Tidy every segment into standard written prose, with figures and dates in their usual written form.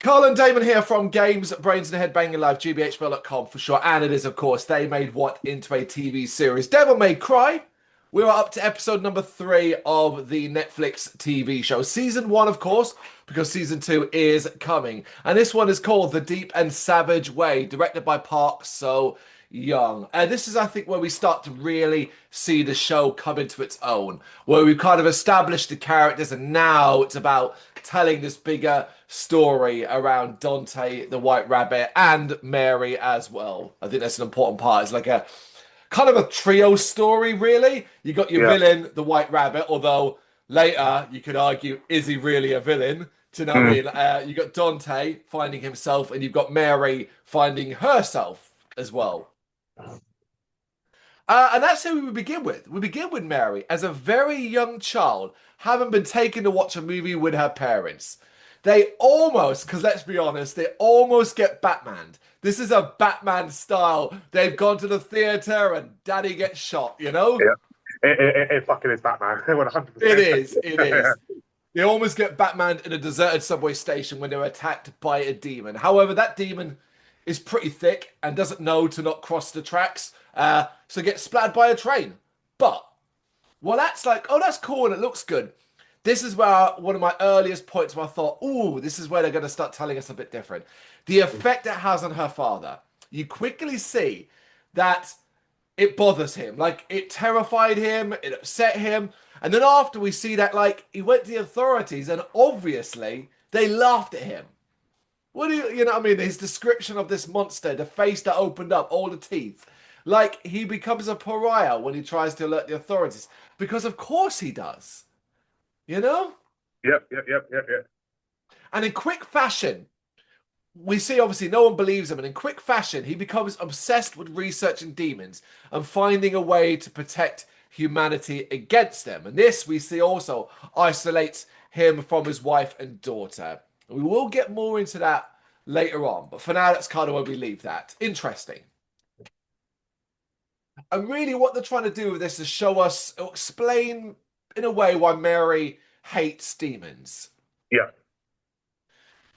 Carl and Damon here from Brrraains A Head-Banging Life, gbhblofficial for sure. And it is, of course, they made what into a TV series. Devil May Cry. We are up to episode number 3 of the Netflix TV show. Season 1, of course, because season 2 is coming. And this one is called The Deep and Savage Way, directed by Park So Young. And this is, I think, where we start to really see the show come into its own, where we've kind of established the characters, and now it's about telling this bigger story around Dante, the White Rabbit, and Mary as well. I think that's an important part. It's like a kind of a trio story, really. You got your Yeah. villain, the White Rabbit, although later you could argue, is he really a villain? Do you know what I Mm. mean? You got Dante finding himself, and you've got Mary finding herself as well. And that's who we begin with. We begin with Mary as a very young child, having been taken to watch a movie with her parents. They almost, because let's be honest, they almost get Batmaned. This is a Batman style. They've gone to the theater and daddy gets shot, you know? Yeah. It fucking is Batman. It 100%. is, it is. They almost get Batmaned in a deserted subway station when they're attacked by a demon. However, that demon is pretty thick and doesn't know to not cross the tracks, so gets splattered by a train. But, well, that's like, oh, that's cool and it looks good. This is where one of my earliest points where I thought, ooh, this is where they're going to start telling us a bit different. The effect it has on her father. You quickly see that it bothers him. Like, it terrified him, it upset him. And then after we see that, like, he went to the authorities and obviously they laughed at him. What do you know what I mean? His description of this monster, the face that opened up, all the teeth. Like, he becomes a pariah when he tries to alert the authorities. Because of course he does. You know? Yep. And in quick fashion, we see obviously no one believes him, and in quick fashion, he becomes obsessed with researching demons and finding a way to protect humanity against them. And this we see also isolates him from his wife and daughter. We will get more into that later on, but for now, that's kind of where we leave that. Interesting. And really, what they're trying to do with this is show us, or explain in a way why Mary hates demons. Yeah.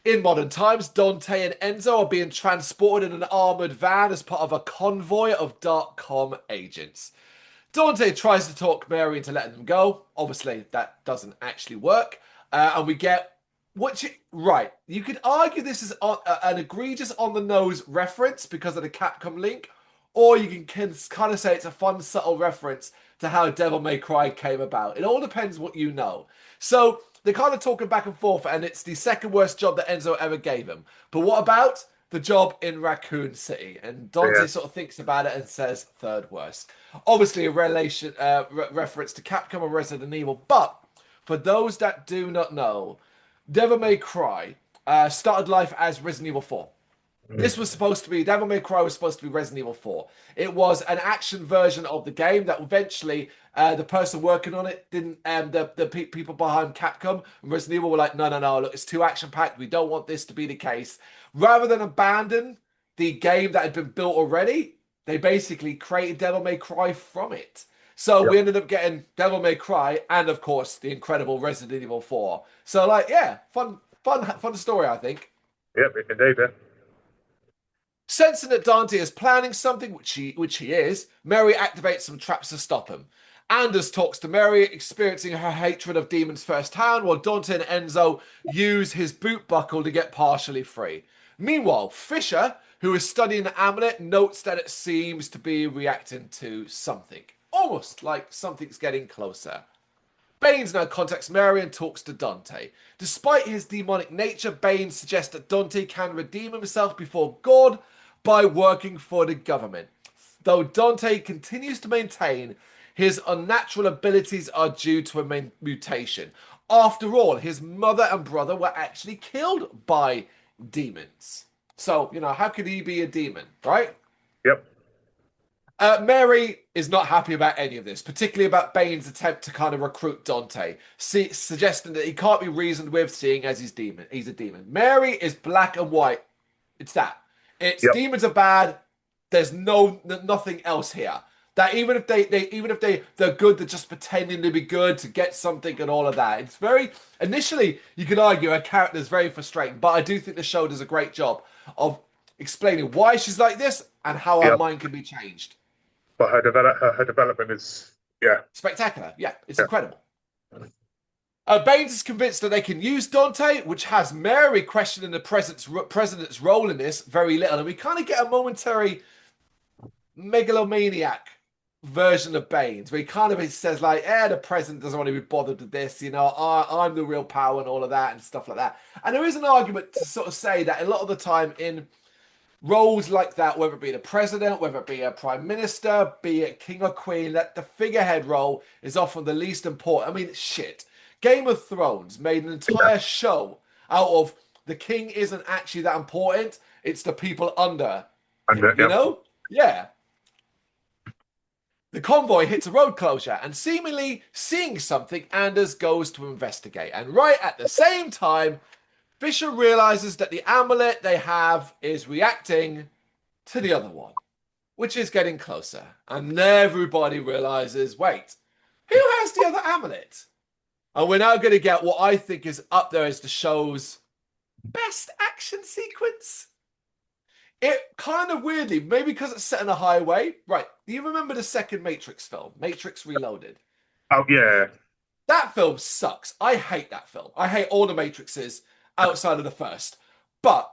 In modern times, Dante and Enzo are being transported in an armored van as part of a convoy of dark-com agents. Dante tries to talk Mary into letting them go. Obviously, that doesn't actually work. And we get right. You could argue this is an egregious on-the-nose reference because of the Capcom link, or you can kind of say it's a fun, subtle reference to how Devil May Cry came about. It all depends what you know. So they're kind of talking back and forth, and it's the second worst job that Enzo ever gave him. But what about the job in Raccoon City? And Dante Yeah. sort of thinks about it and says third worst. Obviously, a reference to Capcom and Resident Evil. But for those that do not know, Devil May Cry started life as Resident Evil 4. This Mm. was supposed to be, Devil May Cry was supposed to be Resident Evil 4. It was an action version of the game that eventually the person working on it didn't, people behind Capcom and Resident Evil were like, no, look, it's too action packed. We don't want this to be the case. Rather than abandon the game that had been built already, they basically created Devil May Cry from it. So Yep. we ended up getting Devil May Cry and, of course, the incredible Resident Evil 4. So, like, yeah, fun story, I think. Yep. Indeed. Yeah. Sensing that Dante is planning something, which he is, Mary activates some traps to stop him. Anders talks to Mary, experiencing her hatred of demons firsthand, while Dante and Enzo use his boot buckle to get partially free. Meanwhile, Fisher, who is studying the amulet, notes that it seems to be reacting to something. Almost like something's getting closer. Baines now contacts Mary and talks to Dante. Despite his demonic nature, Baines suggests that Dante can redeem himself before God by working for the government. Though Dante continues to maintain his unnatural abilities are due to a mutation. After all, his mother and brother were actually killed by demons. So, how could he be a demon, right? Yep. Mary is not happy about any of this, particularly about Bane's attempt to kind of recruit Dante, suggesting that he can't be reasoned with, seeing as he's a demon. Mary is black and white. It's that. It's Yep. demons are bad. There's nothing else here. That they're good, they're just pretending to be good to get something and all of that. It's very initially you could argue her character is very frustrating, but I do think the show does a great job of explaining why she's like this and how her Yeah. mind can be changed. But her development is, yeah, Spectacular, yeah, it's yeah, incredible. Baines is convinced that they can use Dante, which has Mary questioning the president's role in this very little, and we kind of get a momentary megalomaniac version of Baines, where he kind of says like, the president doesn't want to be bothered with this, I'm the real power and all of that and stuff like that. And there is an argument to sort of say that a lot of the time in roles like that, whether it be the president, whether it be a prime minister, be it king or queen, that the figurehead role is often the least important. I mean, shit. Game of Thrones made an entire show out of the king isn't actually that important. It's the people under and him, yeah, Yeah. The convoy hits a road closure, and seemingly seeing something, Anders goes to investigate. And right at the same time, Fisher realizes that the amulet they have is reacting to the other one, which is getting closer. And everybody realizes, wait, who has the other amulet? And we're now going to get what I think is up there as the show's best action sequence. It kind of weirdly, maybe because it's set in a highway. Right, do you remember the second Matrix film, Matrix Reloaded? oh yeah, That film sucks. I hate that film. I hate all the Matrixes outside of the first. But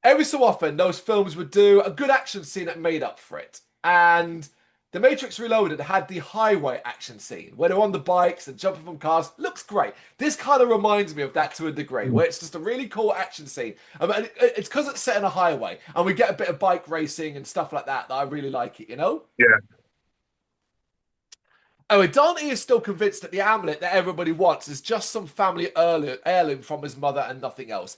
every so often, those films would do a good action scene that made up for it. And The Matrix Reloaded had the highway action scene where they're on the bikes and jumping from cars. Looks great. This kind of reminds me of that to a degree, where it's just a really cool action scene. And it's because it's set in a highway, and we get a bit of bike racing and stuff like that I really like it, yeah, Oh, Dante is still convinced that the amulet that everybody wants is just some family heirloom from his mother and nothing else.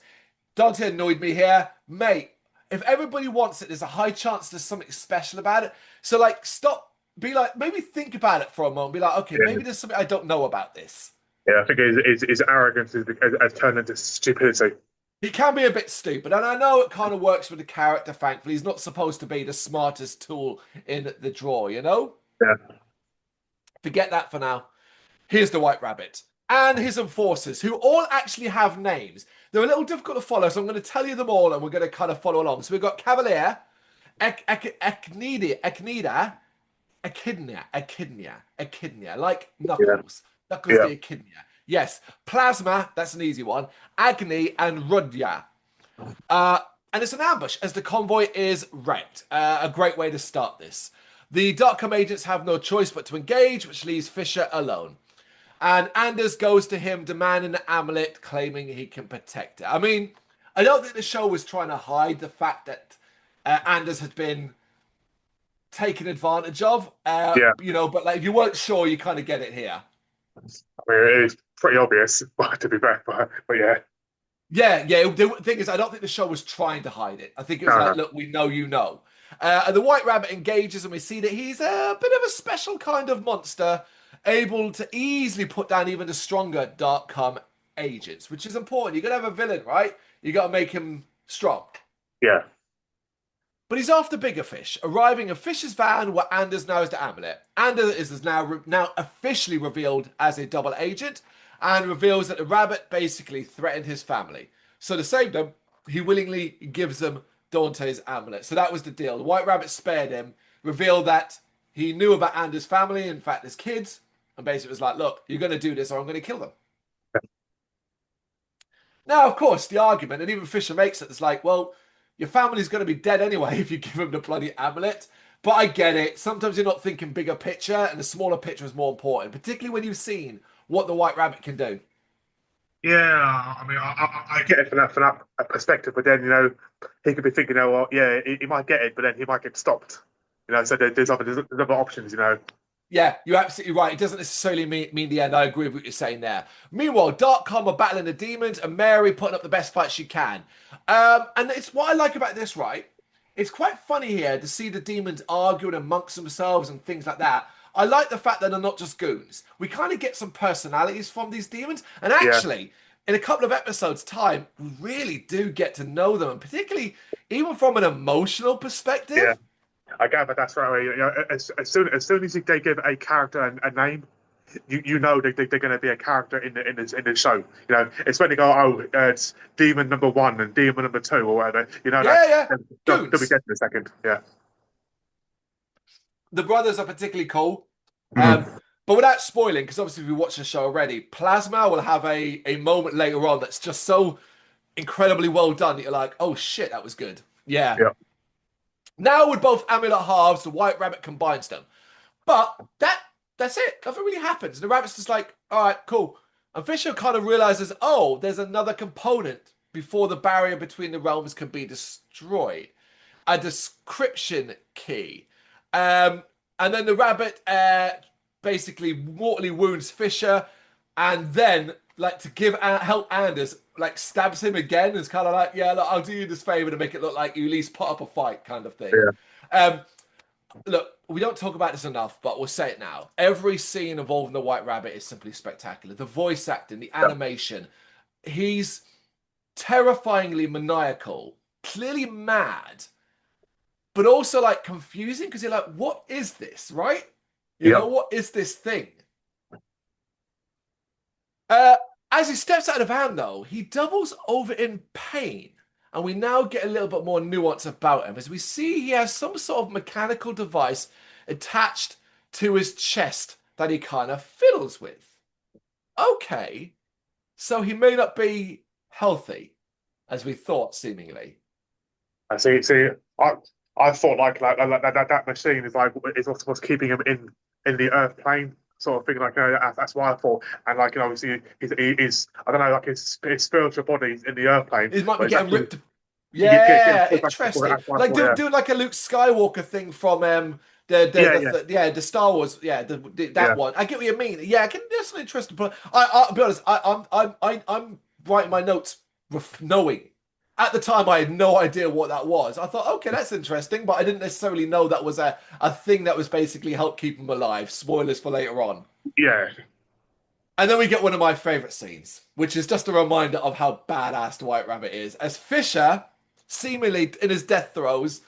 Dante annoyed me here. Mate, if everybody wants it, there's a high chance there's something special about it. So, like, stop. Be like, maybe think about it for a moment. Be like, okay, yeah. maybe there's something I don't know about this. Yeah, I think his arrogance has turned into stupidity. He can be a bit stupid, and I know it kind of works with the character, thankfully. He's not supposed to be the smartest tool in the drawer. Yeah, Forget that for now. Here's the White Rabbit and his enforcers, who all actually have names. They're a little difficult to follow, so I'm going to tell you them all, and we're going to kind of follow along. So we've got Cavalier, Echidnia, like yeah, Knuckles. Knuckles yeah, the Echidnia. Yes, Plasma, that's an easy one. Agni and Rudya. And it's an ambush as the convoy is wrecked. A great way to start this. The Darkham agents have no choice but to engage, which leaves Fisher alone. And Anders goes to him demanding the amulet, claiming he can protect it. I mean, I don't think the show was trying to hide the fact that Anders had been taken advantage of. yeah. But like if you weren't sure, you kind of get it here. I mean, it's pretty obvious, but to be fair, but yeah, Yeah. The thing is, I don't think the show was trying to hide it. I think it was no, like, no. look, we know you know. And the White Rabbit engages, and we see that he's a bit of a special kind of monster, able to easily put down even the stronger Darkham agents, which is important. You're going to have a villain, right? You got to make him strong. Yeah, But he's after bigger fish, arriving in Fisher's van where Anders now is the amulet. Anders is now officially revealed as a double agent and reveals that the rabbit basically threatened his family. So to save them, he willingly gives them Dante's amulet. So that was the deal. The White Rabbit spared him, revealed that he knew about Anders' family, in fact, his kids, and basically was like, look, you're going to do this or I'm going to kill them. Now, of course, the argument, and even Fisher makes it, it's like, well, your family's going to be dead anyway if you give them the bloody amulet. But I get it. Sometimes you're not thinking bigger picture, and the smaller picture is more important, particularly when you've seen what the White Rabbit can do. yeah. I mean, I get it from that perspective, but then he could be thinking, oh, well, yeah, he might get it, but then he might get stopped. So there's other options. Yeah, you're absolutely right. It doesn't necessarily mean the end. I agree with what you're saying there. Meanwhile, Darkcom are battling the demons and Mary putting up the best fight she can. And it's what I like about this, right? It's quite funny here to see the demons arguing amongst themselves and things like that. I like the fact that they're not just goons. We kind of get some personalities from these demons. And Yeah, actually, in a couple of episodes' time, we really do get to know them. And particularly, even from an emotional yeah, perspective. I gather that's right. You know, as soon as they give a character a name, you know they're going to be a character in the show. You know, it's when they go, oh, it's demon number one and demon number two or whatever. You know that Yeah, yeah. they'll be Goons. dead in a second. Yeah. The brothers are particularly cool. Um, Mm. but without spoiling, because obviously we watched the show already, Plasma will have a moment later on that's just so incredibly well done that you're like, oh shit, that was good. Yeah. Yeah. Now with both amulet halves, the White Rabbit combines them. But that's it. Nothing really happens. And the rabbit's just like, all right, cool. And Fisher kind of realizes, oh, there's another component before the barrier between the realms can be destroyed. A description key. Um, and then the rabbit basically mortally wounds Fisher, and then like to give help Anders, like stabs him again. It's kind of like, yeah, look, I'll do you this favor to make it look like you at least put up a fight, kind of thing. Yeah. Um, look, we don't talk about this enough, but we'll say it now. Every scene involving the White Rabbit is simply spectacular. The voice acting, the animation. He's terrifyingly maniacal, clearly mad, but also like confusing because you're like, what is this, right? You Yeah. know, what is this thing? Uh, as he steps out of the van, though, he doubles over in pain. And we now get a little bit more nuance about him as we see he has some sort of mechanical device attached to his chest that he kind of fiddles with. Okay, so he may not be healthy as we thought, seemingly. I see. See, I I thought like that machine is what's keeping him in the Earth plane sort of thing. Like, you know, that's why I thought. And like, you know, obviously, he's I don't know, like his spiritual body is in the Earth plane, He might but be it's getting actually ripped. getting Yeah, pulled back. interesting. That's why I Like thought, do like a Luke Skywalker thing from yeah, yeah, yeah, the Star Wars, yeah, that yeah, one. I get what you mean. Yeah, I can, that's an interesting point. I'll be honest. I'm writing my notes with knowing. At the time, I had no idea what that was. I thought, okay, that's interesting, but I didn't necessarily know that was a thing that was basically help keep him alive. Spoilers for later on. yeah. And then we get one of my favorite scenes, which is just a reminder of how badass the White Rabbit is. As Fisher, seemingly in his death throws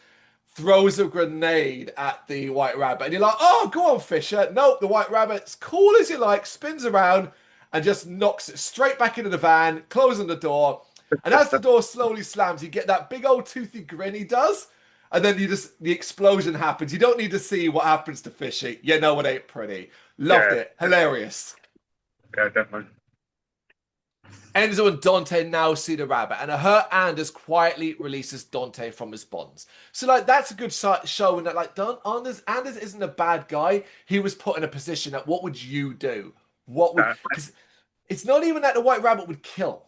a grenade at the White Rabbit. And you're like, oh, go on, Fisher. Nope, the White Rabbit's cool as you like, spins around and just knocks it straight back into the van, closing the door. And as the door slowly slams, you get that big old toothy grin he does. And then the explosion happens. You don't need to see what happens to Fishy. You know it ain't pretty. Loved Yeah, it. Hilarious. yeah, definitely. Enzo and Dante now see the rabbit, and a hurt Anders quietly releases Dante from his bonds. So, like, that's a good showing that, like, Anders isn't a bad guy. He was put in a position that, what would you do? What would, Uh, because it's not even that the White Rabbit would kill.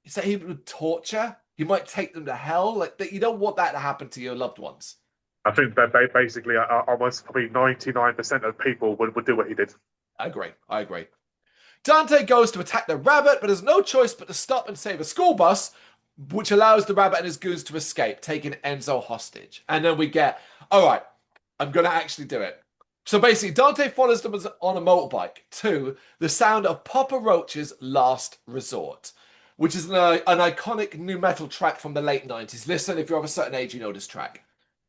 It's that he would torture. He might take them to hell. Like, that you don't want that to happen to your loved ones. I think that basically almost probably 99% of people would do what he did. I agree. I agree. Dante goes to attack the rabbit, but has no choice but to stop and save a school bus, which allows the rabbit and his goons to escape, taking Enzo hostage. And then we get, all right, I'm going to actually do it. So basically, Dante follows them on a motorbike to the sound of Papa Roach's Last Resort, which is an iconic new metal track from the late 90s. Listen, if you're of a certain age, you know this track.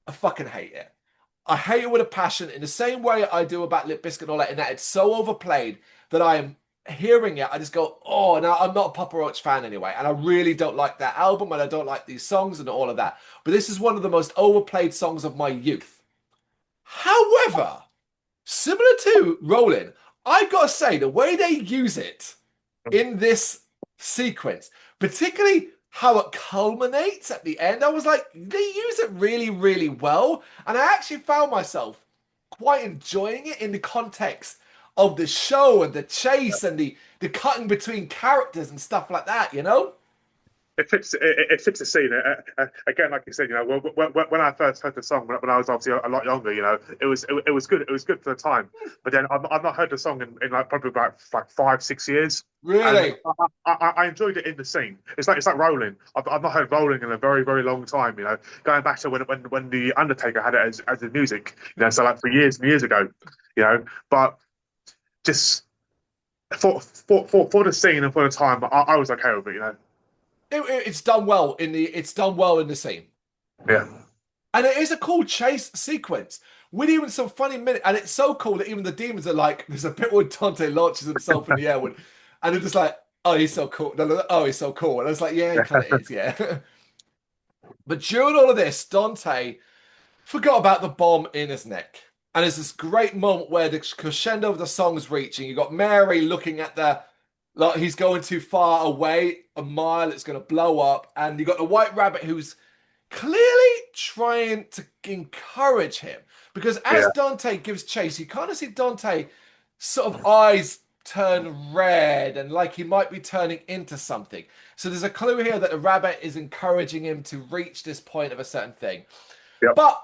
I fucking hate it. I hate it with a passion in the same way I do about Lip Bizkit and all that, in that it's so overplayed that I am hearing it, I just go, oh, now I'm not a Papa Roach fan anyway. And I really don't like that album and I don't like these songs and all of that. But this is one of the most overplayed songs of my youth. However, similar to Rollin', I gotta say, the way they use it in this sequence, particularly how it culminates at the end, I was like, they use it really, really well. And I actually found myself quite enjoying it in the context of the show and the chase and the cutting between characters and stuff like that, you know? It fits the scene. Again, like you said, you know, when I first heard the song when I was obviously a lot younger, you know, it was good. It was good for the time. But then I've not heard the song in like probably about like 5 6 years, and Really? I enjoyed it in the scene. It's like Rolling. I've not heard Rolling in a very very long time. You know, going back to when the Undertaker had it as the music. You know, so like for years and years ago. You know, but just for the scene and for the time, I was okay with it. You know. It's done well in the scene. Yeah. And it is a cool chase sequence with even some funny minutes. And it's so cool that even the demons are like, there's a bit where Dante launches himself in the air and they're just like, oh, he's so cool. Oh, he's so cool. And I was like, yeah, he kind of is, yeah. But during all of this, Dante forgot about the bomb in his neck. And there's this great moment where the crescendo of the song's reaching. You got Mary looking at like he's going too far away, a mile, it's going to blow up. And you got the White Rabbit who's clearly trying to encourage him. Because as Yeah, Dante gives chase, you kind of see Dante sort of eyes turn red and like he might be turning into something. So there's a clue here that the rabbit is encouraging him to reach this point of a certain thing. yep, But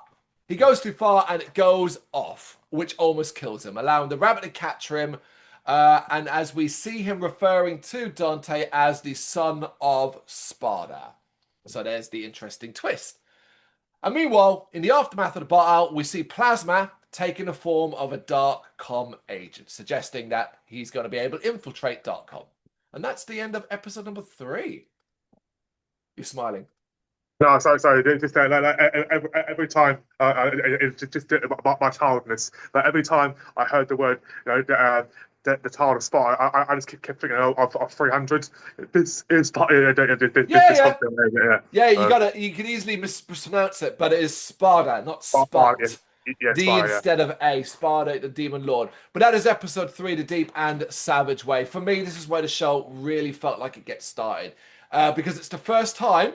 he goes too far and it goes off, which almost kills him, allowing the rabbit to capture him. And as we see him referring to Dante as the son of Sparta. So there's the interesting twist. And meanwhile, in the aftermath of the battle, we see Plasma taking the form of a Dark-Com agent, suggesting that he's going to be able to infiltrate Dark-Com. And that's the end of episode number 3. You're smiling. no, so just every time, it's just my childness. But every time I heard the word, the child of spy, I just kept thinking of 300. This is Yeah, this yeah. content, yeah. Yeah, you can easily mispronounce it, but it is Sparta, not Yeah, Spot. yeah, D spy, yeah. instead of A, Sparta, the Demon Lord. But that is episode 3, The Deep and Savage Way. For me, this is where the show really felt like it gets started. Because it's the first time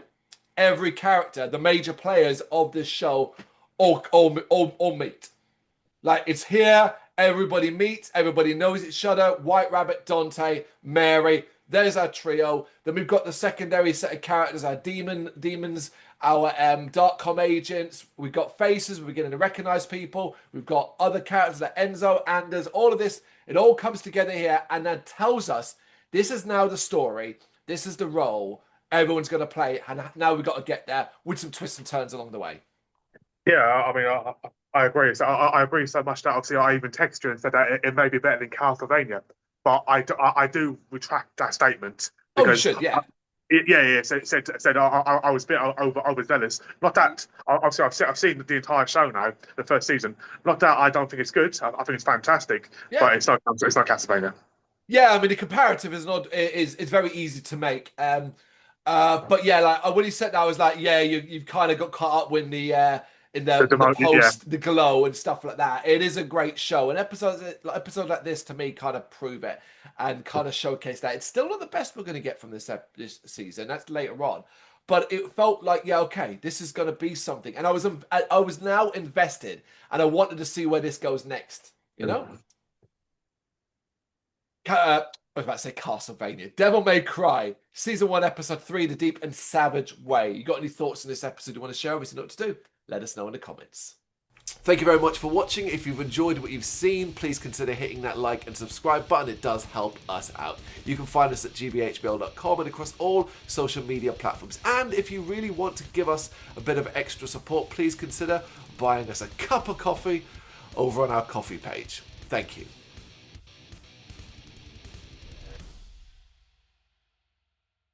every character, the major players of this show, all meet. Like, it's here, everybody meets, everybody knows each other. White Rabbit, Dante, Mary. There's our trio. Then we've got the secondary set of characters, our demons, our Dark-Com agents. We've got faces. We're beginning to recognize people. We've got other characters like Enzo, Anders, all of this. It all comes together here and then tells us this is now the story. This is the role everyone's going to play. And now we've got to get there with some twists and turns along the way. Yeah, I mean, I agree. So I agree so much that obviously I even texted you and said that it may be better than Castlevania, but I do retract that statement Oh, you because should, yeah. yeah. Said I was a bit overzealous. Not that obviously I've seen the entire show now, the first season. Not that I don't think it's good. I think it's fantastic, Yeah. but it's not Castlevania. Yeah, I mean the comparative is not is very easy to make. But yeah, like when he said that, I was like, yeah, you've kind of got caught up with the in the Yeah, post, the glow and stuff like that. It is a great show, and episodes like this to me kind of prove it and kind of showcase that it's still not the best we're going to get from this season. That's later on, but it felt like yeah, okay, this is going to be something, and I was now invested, and I wanted to see where this goes next. You know. I was about to say Castlevania. Devil May Cry, Season 1, Episode 3, The Deep and Savage Way. You got any thoughts on this episode you want to share? Obviously, know what to do. Let us know in the comments. Thank you very much for watching. If you've enjoyed what you've seen, please consider hitting that like and subscribe button. It does help us out. You can find us at gbhbl.com and across all social media platforms. And if you really want to give us a bit of extra support, please consider buying us a cup of coffee over on our coffee page. Thank you.